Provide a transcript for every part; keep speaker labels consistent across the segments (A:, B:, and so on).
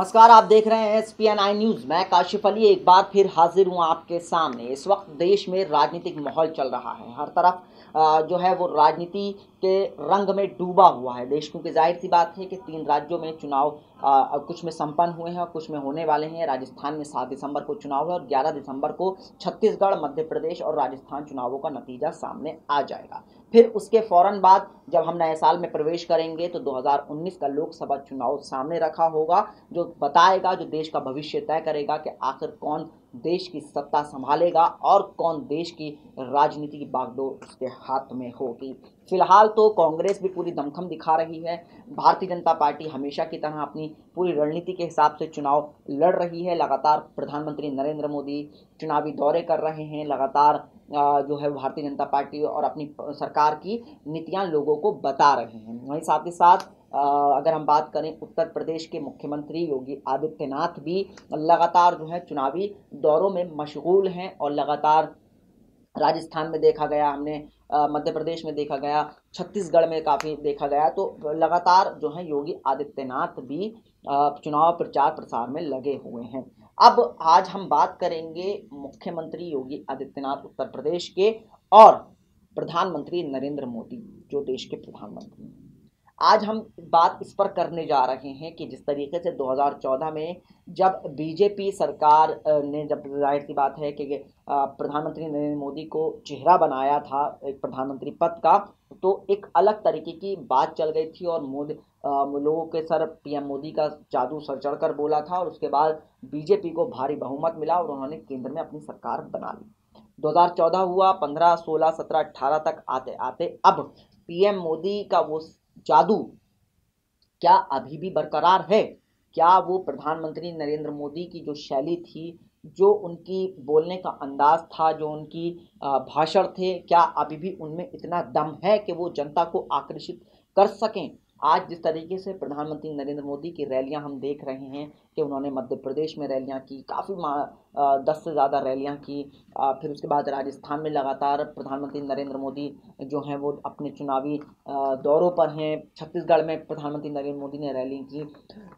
A: नमस्कार, आप देख रहे हैं SPN9 न्यूज। मैं काशिफ अली एक बार फिर हाजिर हूं आपके सामने। इस वक्त देश में राजनीतिक माहौल चल रहा है, हर तरफ जो है वो राजनीति के रंग में डूबा हुआ है देश, क्योंकि जाहिर सी बात है कि 3 राज्यों में चुनाव कुछ में संपन्न हुए हैं और कुछ में होने वाले हैं। राजस्थान में 7 दिसंबर को चुनाव है और 11 दिसंबर को छत्तीसगढ़, मध्य प्रदेश और राजस्थान चुनावों का नतीजा सामने आ जाएगा। फिर उसके फौरन बाद जब हम नए साल में प्रवेश करेंगे तो 2019 का लोकसभा चुनाव सामने रखा होगा, जो बताएगा, जो देश का भविष्य तय करेगा कि आखिर कौन देश की सत्ता संभालेगा और कौन देश की राजनीति की बागडोर उसके हाथ में होगी। फिलहाल तो कांग्रेस भी पूरी दमखम दिखा रही है। भारतीय जनता पार्टी हमेशा की तरह अपनी पूरी रणनीति के हिसाब से चुनाव लड़ रही है। लगातार प्रधानमंत्री नरेंद्र मोदी चुनावी दौरे कर रहे हैं। लगातार जो है भारतीय जनता पार्टी और अपनी सरकार की नीतियां लोगों को बता रहे हैं। वहीं साथ ही साथ अगर हम बात करें, उत्तर प्रदेश के मुख्यमंत्री योगी आदित्यनाथ भी लगातार जो है चुनावी दौरों में मशगूल हैं और लगातार राजस्थान में देखा गया, हमने मध्य प्रदेश में देखा गया, छत्तीसगढ़ में काफ़ी देखा गया। तो लगातार जो है योगी आदित्यनाथ भी चुनाव प्रचार प्रसार में लगे हुए हैं। अब आज हम बात करेंगे मुख्यमंत्री योगी आदित्यनाथ उत्तर प्रदेश के और प्रधानमंत्री नरेंद्र मोदी जो देश के प्रधानमंत्री हैं। आज हम बात इस पर करने जा रहे हैं कि जिस तरीके से 2014 में जब बीजेपी सरकार ने, जब जाहिर सी बात है कि प्रधानमंत्री नरेंद्र मोदी को चेहरा बनाया था एक प्रधानमंत्री पद का, तो एक अलग तरीके की बात चल गई थी और मोदी लोगों के सर पीएम मोदी का जादू सर चढ़कर बोला था और उसके बाद बीजेपी को भारी बहुमत मिला और उन्होंने केंद्र में अपनी सरकार बना ली। 2014 हुआ, 15, 16, 17, 18 तक आते आते अब पीएम मोदी का वो जादू क्या अभी भी बरकरार है? क्या वो प्रधानमंत्री नरेंद्र मोदी की जो शैली थी, जो उनकी बोलने का अंदाज था, जो उनकी भाषण थे, क्या अभी भी उनमें इतना दम है कि वो जनता को आकर्षित कर सकें? आज जिस तरीके से प्रधानमंत्री नरेंद्र मोदी की रैलियां हम देख रहे हैं कि उन्होंने मध्य प्रदेश में रैलियां की, काफ़ी 10 से ज़्यादा रैलियां की। फिर उसके बाद राजस्थान में लगातार प्रधानमंत्री नरेंद्र मोदी जो हैं वो अपने चुनावी दौरों पर हैं। छत्तीसगढ़ में प्रधानमंत्री नरेंद्र मोदी ने रैली की।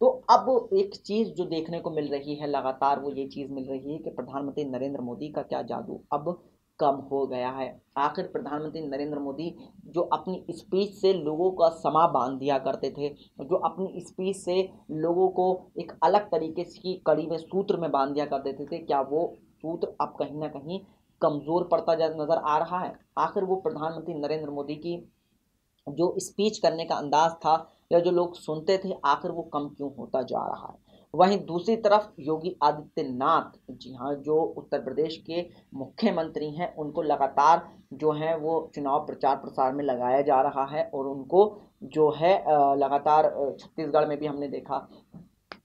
A: तो अब एक चीज़ जो देखने को मिल रही है लगातार, वो ये चीज़ मिल रही है कि प्रधानमंत्री नरेंद्र मोदी का क्या जादू अब कम हो गया है। आखिर प्रधानमंत्री नरेंद्र मोदी जो अपनी स्पीच से लोगों का समा बांध दिया करते थे, जो अपनी स्पीच से लोगों को एक अलग तरीके की कड़ी में, सूत्र में बांध दिया कर देते थे, क्या वो सूत्र अब कहीं ना कहीं कमज़ोर पड़ता नज़र आ रहा है? आखिर वो प्रधानमंत्री नरेंद्र मोदी की जो स्पीच करने का अंदाज था या जो लोग सुनते थे, आखिर वो कम क्यों होता जा रहा है? वहीं दूसरी तरफ योगी आदित्यनाथ, जी हाँ, जो उत्तर प्रदेश के मुख्यमंत्री हैं, उनको लगातार जो है वो चुनाव प्रचार प्रसार में लगाया जा रहा है और उनको जो है लगातार छत्तीसगढ़ में भी हमने देखा,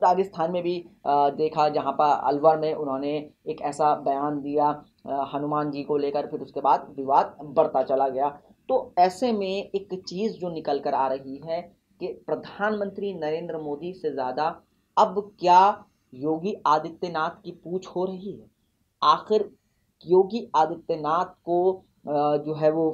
A: राजस्थान में भी देखा, जहाँ पर अलवर में उन्होंने एक ऐसा बयान दिया हनुमान जी को लेकर, फिर उसके बाद विवाद बढ़ता चला गया। तो ऐसे में एक चीज़ जो निकल कर आ रही है कि प्रधानमंत्री नरेंद्र मोदी से ज़्यादा अब क्या योगी आदित्यनाथ की पूछ हो रही है? आखिर योगी आदित्यनाथ को जो है वो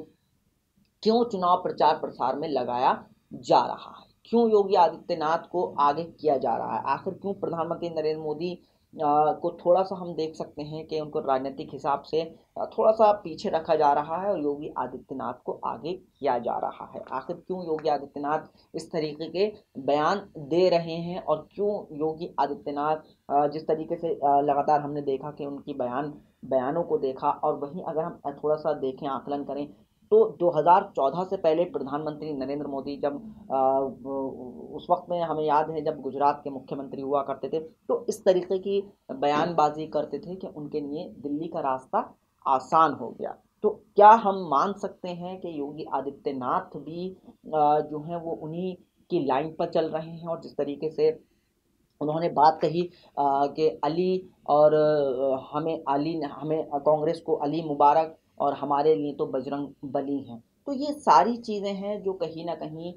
A: क्यों चुनाव प्रचार प्रसार में लगाया जा रहा है? क्यों योगी आदित्यनाथ को आगे किया जा रहा है? आखिर क्यों प्रधानमंत्री नरेंद्र मोदी को थोड़ा सा हम देख सकते हैं कि उनको राजनीतिक हिसाब से थोड़ा सा पीछे रखा जा रहा है और योगी आदित्यनाथ को आगे किया जा रहा है? आखिर क्यों योगी आदित्यनाथ इस तरीके के बयान दे रहे हैं और क्यों योगी आदित्यनाथ जिस तरीके से लगातार हमने देखा कि उनकी बयानों को देखा, और वहीं अगर हम थोड़ा सा देखें, आकलन करें, तो 2014 से पहले प्रधानमंत्री नरेंद्र मोदी जब उस वक्त में हमें याद है जब गुजरात के मुख्यमंत्री हुआ करते थे, तो इस तरीके की बयानबाजी करते थे कि उनके लिए दिल्ली का रास्ता आसान हो गया। तो क्या हम मान सकते हैं कि योगी आदित्यनाथ भी जो हैं वो उन्हीं की लाइन पर चल रहे हैं? और जिस तरीके से उन्होंने बात कही कि अली और हमें कांग्रेस को अली मुबारक और हमारे लिए तो बजरंग बली हैं। तो ये सारी चीज़ें हैं जो कहीं ना कहीं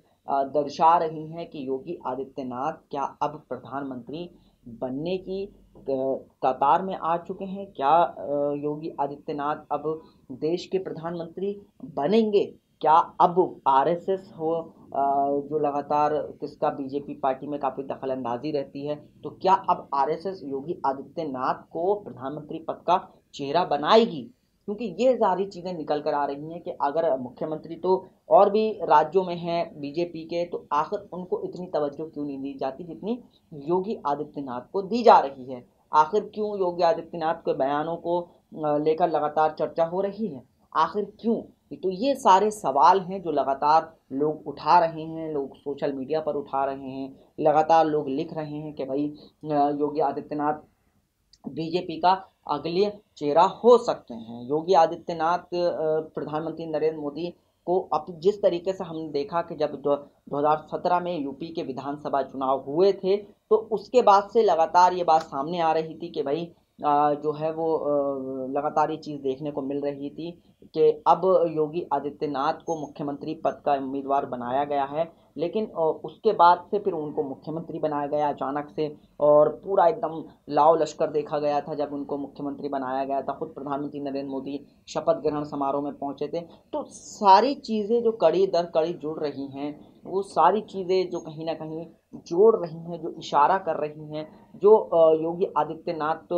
A: दर्शा रही हैं कि योगी आदित्यनाथ क्या अब प्रधानमंत्री बनने की कतार में आ चुके हैं? क्या योगी आदित्यनाथ अब देश के प्रधानमंत्री बनेंगे? क्या अब आरएसएस हो जो लगातार किसका बीजेपी पार्टी में काफ़ी दखलंदाजी रहती है, तो क्या अब आरएसएस योगी आदित्यनाथ को प्रधानमंत्री पद का चेहरा बनाएगी? क्योंकि ये सारी चीज़ें निकल कर आ रही हैं कि अगर मुख्यमंत्री तो और भी राज्यों में हैं बीजेपी के, तो आखिर उनको इतनी तवज्जो क्यों नहीं दी जाती जितनी योगी आदित्यनाथ को दी जा रही है? आखिर क्यों योगी आदित्यनाथ के बयानों को लेकर लगातार चर्चा हो रही है? आखिर क्यों? तो ये सारे सवाल हैं जो लगातार लोग उठा रहे हैं, लोग सोशल मीडिया पर उठा रहे हैं, लगातार लोग लिख रहे हैं कि भाई योगी आदित्यनाथ बीजेपी का अगले चेहरा हो सकते हैं। योगी आदित्यनाथ प्रधानमंत्री नरेंद्र मोदी को अब जिस तरीके से हमने देखा कि जब 2017 में यूपी के विधानसभा चुनाव हुए थे, तो उसके बाद से लगातार ये बात सामने आ रही थी कि भाई जो है वो लगातार ये चीज़ देखने को मिल रही थी कि अब योगी आदित्यनाथ को मुख्यमंत्री पद का उम्मीदवार बनाया गया है, लेकिन उसके बाद से फिर उनको मुख्यमंत्री बनाया गया अचानक से, और पूरा एकदम लाव लश्कर देखा गया था जब उनको मुख्यमंत्री बनाया गया था। खुद प्रधानमंत्री नरेंद्र मोदी शपथ ग्रहण समारोह में पहुंचे थे। तो सारी चीज़ें जो कड़ी दर कड़ी जुड़ रही हैं, वो सारी चीज़ें जो कहीं ना कहीं जोड़ रही हैं, जो इशारा कर रही हैं, जो योगी आदित्यनाथ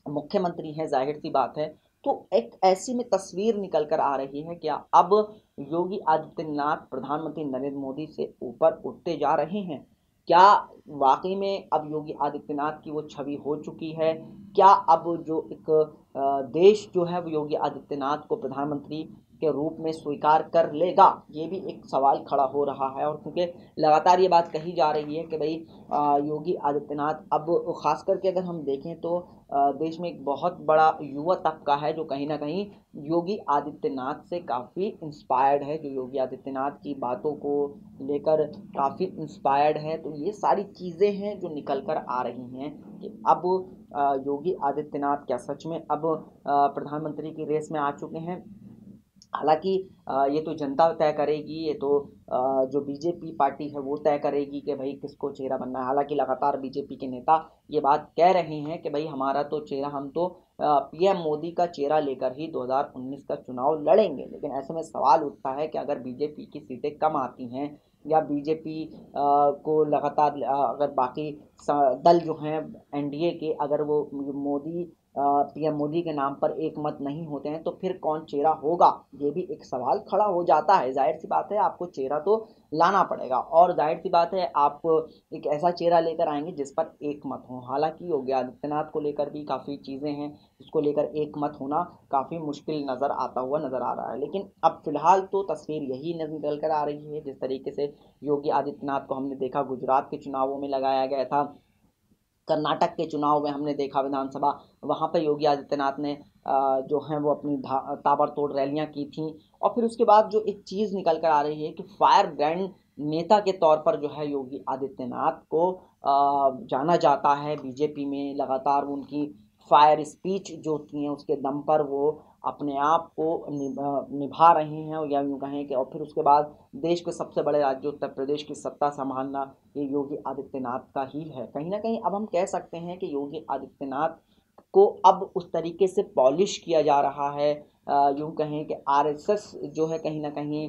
A: मुख्यमंत्री हैं, जाहिर सी बात है। तो एक ऐसी में तस्वीर निकल कर आ रही है कि अब योगी आदित्यनाथ प्रधानमंत्री नरेंद्र मोदी से ऊपर उठते जा रहे हैं। क्या वाकई में अब योगी आदित्यनाथ की वो छवि हो चुकी है? क्या अब जो एक देश जो है वो योगी आदित्यनाथ को प्रधानमंत्री के रूप में स्वीकार कर लेगा? ये भी एक सवाल खड़ा हो रहा है। और क्योंकि लगातार ये बात कही जा रही है कि भाई योगी आदित्यनाथ अब खास करके अगर हम देखें तो देश में एक बहुत बड़ा युवा तबका है जो कहीं ना कहीं योगी आदित्यनाथ से काफ़ी इंस्पायर्ड है, जो योगी आदित्यनाथ की बातों को लेकर काफ़ी इंस्पायर्ड है। तो ये सारी चीज़ें हैं जो निकल कर आ रही हैं कि अब योगी आदित्यनाथ क्या सच में अब प्रधानमंत्री की रेस में आ चुके हैं? हालांकि ये तो जनता तय करेगी, ये तो जो बीजेपी पार्टी है वो तय करेगी कि भाई किसको चेहरा बनना है। हालांकि लगातार बीजेपी के नेता ये बात कह रहे हैं कि भाई हमारा तो चेहरा, हम तो पीएम मोदी का चेहरा लेकर ही 2019 का चुनाव लड़ेंगे। लेकिन ऐसे में सवाल उठता है कि अगर बीजेपी की सीटें कम आती हैं या बीजेपी को लगातार अगर बाकी दल जो हैं एनडीए के, अगर वो मोदी पीएम मोदी के नाम पर एक मत नहीं होते हैं, तो फिर कौन चेहरा होगा? ये भी एक सवाल खड़ा हो जाता है। जाहिर सी बात है आपको चेहरा तो लाना पड़ेगा, और जाहिर सी बात है आप एक ऐसा चेहरा लेकर आएंगे जिस पर एक मत हो। हालांकि योगी आदित्यनाथ को लेकर भी काफ़ी चीज़ें हैं जिसको लेकर एक मत होना काफ़ी मुश्किल नज़र आता हुआ नज़र आ रहा है। लेकिन अब फिलहाल तो तस्वीर यही निकल कर आ रही है। जिस तरीके से योगी आदित्यनाथ को हमने देखा गुजरात के चुनावों में लगाया गया था, कर्नाटक के चुनाव में हमने देखा विधानसभा, वहाँ पर योगी आदित्यनाथ ने जो है वो अपनी ताबड़तोड़ रैलियां की थी। और फिर उसके बाद जो एक चीज़ निकल कर आ रही है कि फायर ब्रांड नेता के तौर पर जो है योगी आदित्यनाथ को जाना जाता है बीजेपी में। लगातार उनकी फायर स्पीच जो होती हैं उसके दम पर वो अपने आप को निभा रहे हैं, या यूँ कहें कि और फिर उसके बाद देश के सबसे बड़े राज्य उत्तर प्रदेश की सत्ता संभालना ये योगी आदित्यनाथ का ही है। कहीं ना कहीं अब हम कह सकते हैं कि योगी आदित्यनाथ को अब उस तरीके से पॉलिश किया जा रहा है, यूँ कहें कि आरएसएस जो है कहीं ना कहीं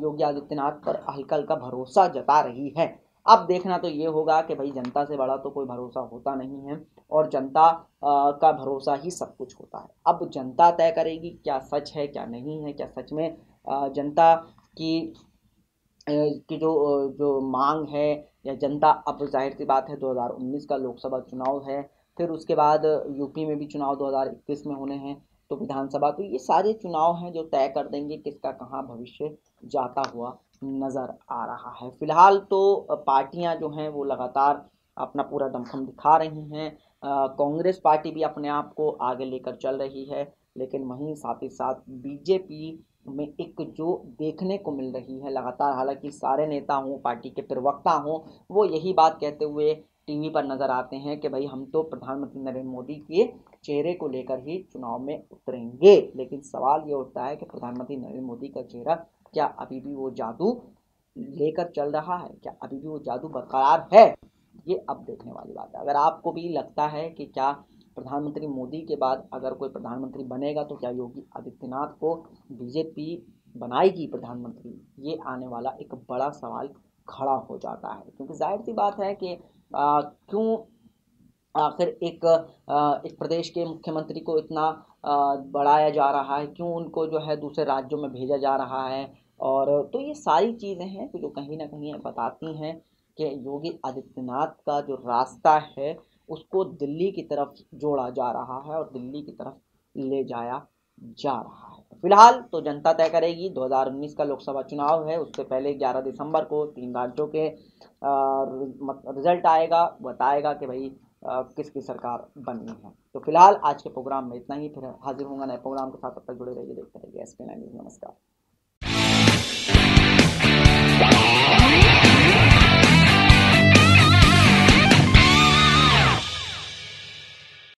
A: योगी आदित्यनाथ पर हल्का हल्का भरोसा जता रही है। अब देखना तो ये होगा कि भाई जनता से बड़ा तो कोई भरोसा होता नहीं है, और जनता का भरोसा ही सब कुछ होता है। अब जनता तय करेगी क्या सच है क्या नहीं है, क्या सच में जनता की की जो मांग है, या जनता अब जाहिर सी बात है 2019 का लोकसभा चुनाव है, फिर उसके बाद यूपी में भी चुनाव 2021 में होने हैं, तो विधानसभा, तो ये सारे चुनाव हैं जो तय कर देंगे किसका कहाँ भविष्य जाता हुआ नज़र आ रहा है। फिलहाल तो पार्टियां जो हैं वो लगातार अपना पूरा दमखम दिखा रही हैं। कांग्रेस पार्टी भी अपने आप को आगे लेकर चल रही है, लेकिन वहीं साथ ही साथ बीजेपी में एक जो देखने को मिल रही है लगातार, हालांकि सारे नेता हों पार्टी के प्रवक्ता हों वो यही बात कहते हुए टीवी पर नजर आते हैं कि भाई हम तो प्रधानमंत्री नरेंद्र मोदी के चेहरे को लेकर ही चुनाव में उतरेंगे। लेकिन सवाल ये उठता है कि प्रधानमंत्री नरेंद्र मोदी का चेहरा क्या अभी भी वो जादू लेकर चल रहा है, क्या अभी भी वो जादू बरकरार है? ये अब देखने वाली बात है। अगर आपको भी लगता है कि क्या प्रधानमंत्री मोदी के बाद अगर कोई प्रधानमंत्री बनेगा तो क्या योगी आदित्यनाथ को बीजेपी बनाएगी प्रधानमंत्री, ये आने वाला एक बड़ा सवाल खड़ा हो जाता है। क्योंकि जाहिर सी बात है कि क्यों आखिर एक प्रदेश के मुख्यमंत्री को इतना बढ़ाया जा रहा है, क्यों उनको जो है दूसरे राज्यों में भेजा जा रहा है। और तो ये सारी चीज़ें हैं जो कहीं ना कहीं बताती हैं कि योगी आदित्यनाथ का जो रास्ता है उसको दिल्ली की तरफ जोड़ा जा रहा है और दिल्ली की तरफ ले जाया जा रहा है। फिलहाल तो जनता तय करेगी। 2019 का लोकसभा चुनाव है, उससे पहले 11 दिसंबर को 3 राज्यों के रिजल्ट आएगा, बताएगा कि भाई किसकी सरकार बननी है। तो फिलहाल आज के प्रोग्राम में इतना ही, फिर हाजिर होंगे नए प्रोग्राम के साथ। तब तक जुड़े रहिए, देखते रहिए SP9 न्यूज़। नमस्कार।